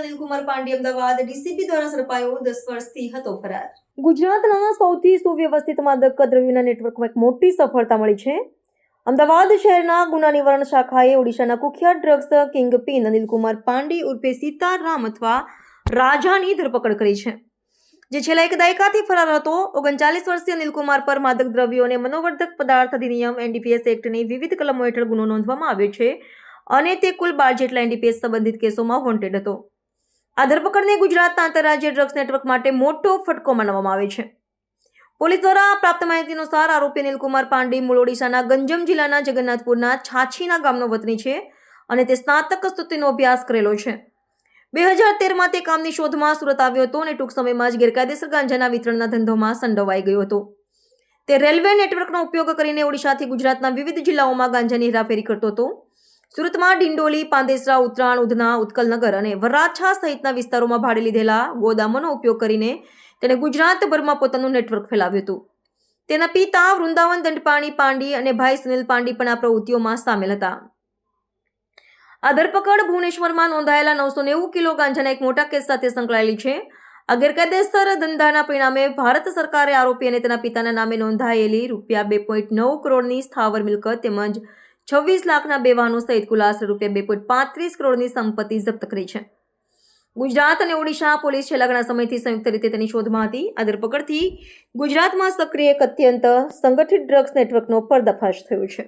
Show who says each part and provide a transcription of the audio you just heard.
Speaker 1: Anilkumar Pandey Ahmedabad DCP દ્વારા ઝડપાયો. 10 વર્ષથી હતો ફરાર. ગુજરાતના સૌથી સુવ્યવસ્થિત માદક દ્રવ્યોના નેટવર્કમાં એક મોટી સફળતા મળી છે. અમદાવાદ શહેરના ગુના નિવારણ શાખાએ ઓડિશાના કુખ્યાત ડ્રગ્સ કિંગપિન અનિલકુમાર પાંડે ઉર્ફે સીતારામ અથવા રાજાની ધરપકડ કરી છે, જે છેલ્લા એક દાયકાથી ફરાર હતો. 39 વર્ષીય અનિલકુમાર પર માદક દ્રવ્યો અને મનોવર્ધક પદાર્થ અધિનિયમ એનડીપીએસ એક્ટની વિવિધ કલમો હેઠળ ગુનો નોંધવામાં આવ્યો છે અને તે કુલ 12 જેટલા એનડીપીએસ સંબંધિત કેસોમાં વોન્ટેડ હતો. આ ધરપકડને ગુજરાતના આંતરરાજ્ય ડ્રગ્સ નેટવર્ક માટે મોટો ફટકો માનવામાં આવે છે. પોલીસ દ્વારા પ્રાપ્ત માહિતી અનુસાર આરોપી અનિલકુમાર પાંડે મૂળ ઓડિશાના ગંજમ જિલ્લાના જગન્નાથપુરના છાછીના ગામનો વતની છે અને તે સ્નાતક સ્તુતિનો અભ્યાસ કરેલો છે. 2013માં તે કામની શોધમાં સુરત આવ્યો હતો અને ટૂંક સમયમાં જ ગેરકાયદેસર ગાંજાના વિતરણના ધંધોમાં સંડોવાઈ ગયો હતો. તે રેલવે નેટવર્કનો ઉપયોગ કરીને ઓડિશાથી ગુજરાતના વિવિધ જિલ્લાઓમાં ગાંજાની હેરાફેરી કરતો હતો. સુરતમાં ડિંડોલી, પાંદેસરા, ઉત્તરાણ, ઉધના, ઉત્કલનગર અને વરાછા સહિતના વિસ્તારોમાં ભાડે લીધેલા ગોદામોનો ઉપયોગ કરીને તેણે ગુજરાતભરમાં પોતાનું નેટવર્ક ફેલાવ્યું હતું. તેના પિતા વૃંદાવન દંડપાણી પાંડી અને ભાઈ સુનિલ પાંડી પણ આ પ્રવૃત્તિઓમાં સામેલ હતા. આ ધરપકડ ભુવનેશ્વરમાં નોંધાયેલા 990 કિલો ગાંજાના એક મોટા કેસ સાથે સંકળાયેલી છે. આ ગેરકાયદેસર ધંધાના પરિણામે ભારત સરકારે આરોપી અને તેના પિતાના નામે નોંધાયેલી રૂપિયા 2.9 કરોડની સ્થાવર મિલકત તેમજ 26 લાખના બે વાહનો સહિત કુલ આશરે રૂપિયા 2.35 કરોડની સંપત્તિ જપ્ત કરી છે. ગુજરાત અને ઓડિશા પોલીસ છેલ્લા ઘણા સમયથી સંયુક્ત રીતે તેની શોધમાં હતી. આ ધરપકડથી ગુજરાતમાં સક્રિય એક અત્યંત સંગઠિત ડ્રગ્સ નેટવર્કનો પર્દાફાશ થયો છે.